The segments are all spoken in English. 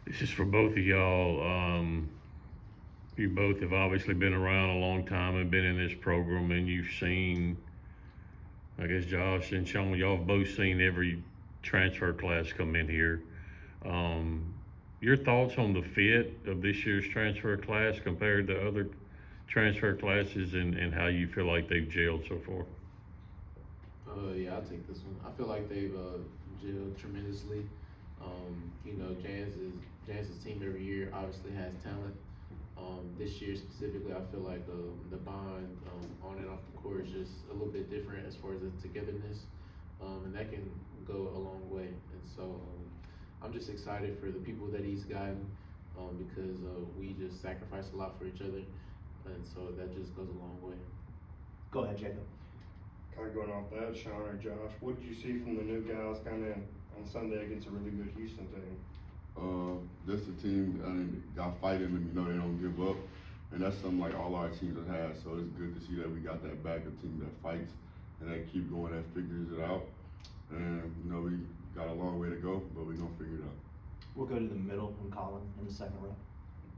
This is for both of y'all. You both have obviously been around a long time and been in this program, and you've seen, I guess, Josh and Shawn, y'all have both seen every transfer class come in here. Um, your thoughts on the fit of this year's transfer class compared to other transfer classes, and how you feel like they've gelled so far? Yeah, I'll take this one. I feel like they've gelled tremendously. You know, Jan's team every year obviously has talent. This year specifically, I feel like the bond on and off the court is just a little bit different as far as the togetherness, and that can go a long way. And so I'm just excited for the people that he's gotten because we just sacrifice a lot for each other, and so that just goes a long way. Go ahead, Jacob. Kind of going off that, Shawn or Josh, what did you see from the new guys kind of on Sunday against a really good Houston team? Just a team got fighting and they don't give up, and that's something like all our teams have had. So it's good to see that we got that back, a team that fights and that keep going, that figures it out. And we got a long way to go, but we're gonna figure it out. We'll go to the middle and Colin in the second row.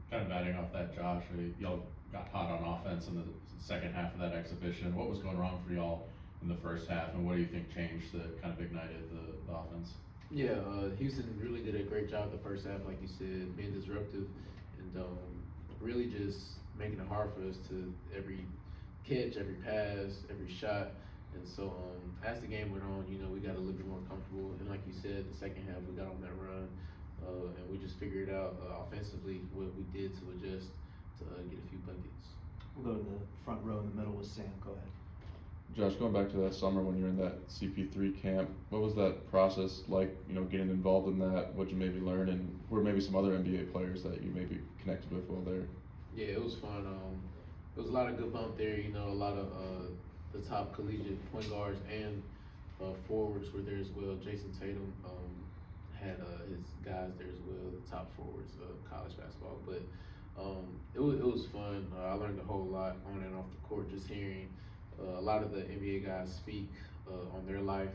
Kind of adding off that, Josh, y'all got hot on offense in the second half of that exhibition. What was going wrong for y'all in the first half, and what do you think changed that kind of ignited the offense? Yeah, Houston really did a great job the first half, like you said, being disruptive and really just making it hard for us to every catch, every pass, every shot. And so as the game went on, we got a little bit more comfortable. And like you said, the second half we got on that run, and we just figured out offensively what we did to adjust to get a few buckets. We'll go to the front row in the middle with Sam. Go ahead. Josh, going back to that summer when you were in that CP3 camp, what was that process like, getting involved in that? What'd you maybe learn, and were maybe some other NBA players that you maybe connected with while there? Yeah, it was fun. There was a lot of good bump there, a lot of the top collegiate point guards and forwards were there as well. Jason Tatum had his guys there as well, the top forwards of college basketball. But it was fun. I learned a whole lot on and off the court, just hearing a lot of the NBA guys speak on their life.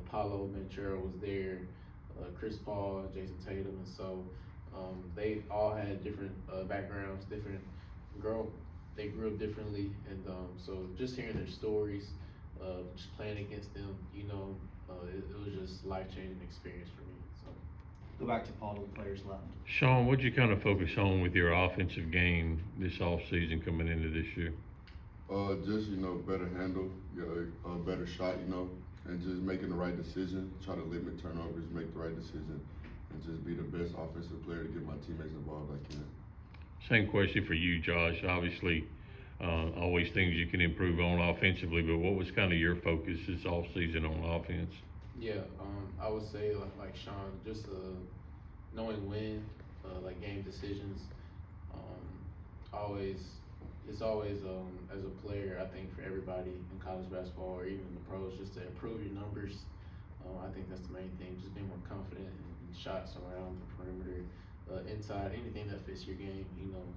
Paulo Banchero was there, Chris Paul, Jason Tatum, and so they all had different backgrounds, they grew up differently, and so just hearing their stories, just playing against them, it was just life-changing experience for me. So. Go back to Paul to the players left. Shawn, what'd you kind of focus on with your offensive game this off season coming into this year? Just better handle, a better shot, and just making the right decision. Try to limit turnovers, make the right decision, and just be the best offensive player to get my teammates involved I can. Same question for you, Josh. Obviously, always things you can improve on offensively, but what was kind of your focus this off season on offense? Yeah, I would say like Shawn, just knowing when, like game decisions. It's always as a player, I think for everybody in college basketball or even the pros, just to improve your numbers. I think that's the main thing, just being more confident in shots around the perimeter, inside, anything that fits your game.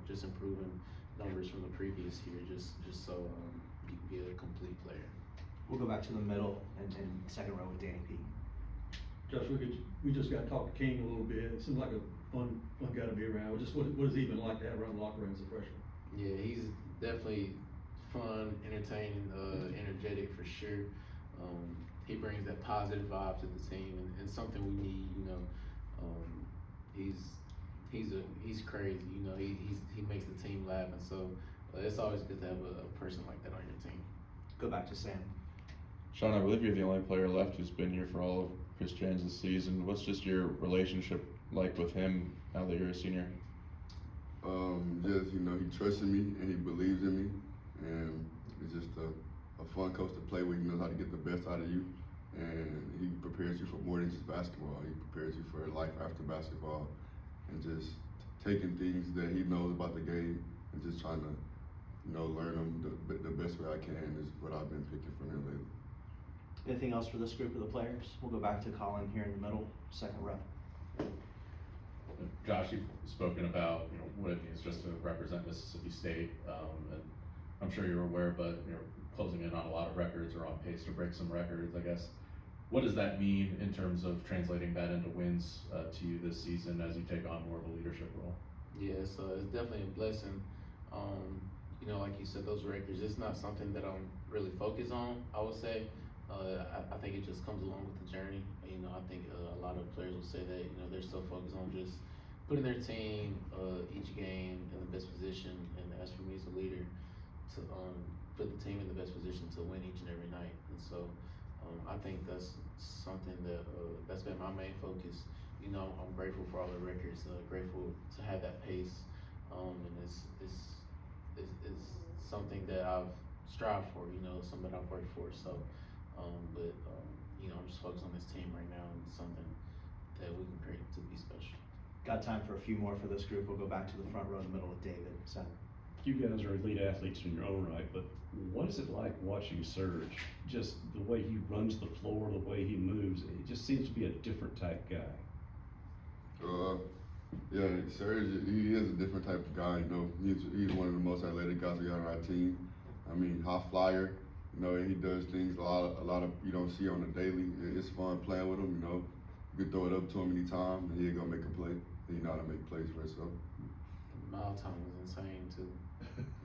Just improving numbers from the previous year, just so you can be a complete player. We'll go back to the middle and second row with Danny P. Josh, we just got to talk to King a little bit. It seems like a fun guy to be around. Just what is he even like to have around the locker room as a freshman? Yeah, he's definitely fun, entertaining, energetic for sure. He brings that positive vibe to the team, and something we need. He's crazy. He makes the team laugh, and so it's always good to have a person like that on your team. Go back to Sam. Shawn, I believe you're the only player left who's been here for all of Chris Jans' season. What's just your relationship like with him now that you're a senior? Just he trusts in me and he believes in me, and it's just a fun coach to play with. He knows how to get the best out of you, and he prepares you for more than just basketball. He prepares you for life after basketball, and just taking things that he knows about the game and just trying to learn them the best way I can is what I've been picking from him lately. Anything else for this group of the players? We'll go back to Colin here in the middle, second row. Josh, you've spoken about what it means just to represent Mississippi State, and I'm sure you're aware, but closing in on a lot of records or on pace to break some records. I guess what does that mean in terms of translating that into wins to you this season as you take on more of a leadership role? Yeah, so it's definitely a blessing. You know, like you said, those records, it's not something that I'm really focused on, I would say. I think it just comes along with the journey. You know, I think a lot of players will say that, you know, they're so focused on just putting their team, each game in the best position. And as for me as a leader, to put the team in the best position to win each and every night. And so I think that's something that that's been my main focus. You know, I'm grateful for all the records, grateful to have that pace, and it's something that I've strived for. You know, something that I've worked for. So, you know, I'm just focused on this team right now and something that we can create to be special. Got time for a few more for this group. We'll go back to the front row in the middle with David. Center. You guys are elite athletes in your own right, but what is it like watching Serge? Just the way he runs the floor, the way he moves, it just seems to be a different type guy. Yeah, Serge, he is a different type of guy. You know, he's one of the most athletic guys we got on our team. I mean, high flyer. You know, he does things a lot of you don't see on the daily. It's fun playing with him. You know, you can throw it up to him anytime, and he's gonna make a play. He know how to make plays for himself. Mile time was insane too.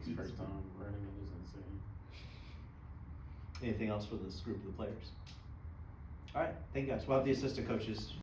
His first time running, it was insane. Anything else for this group of the players? All right, thank you guys. We'll have the assistant coaches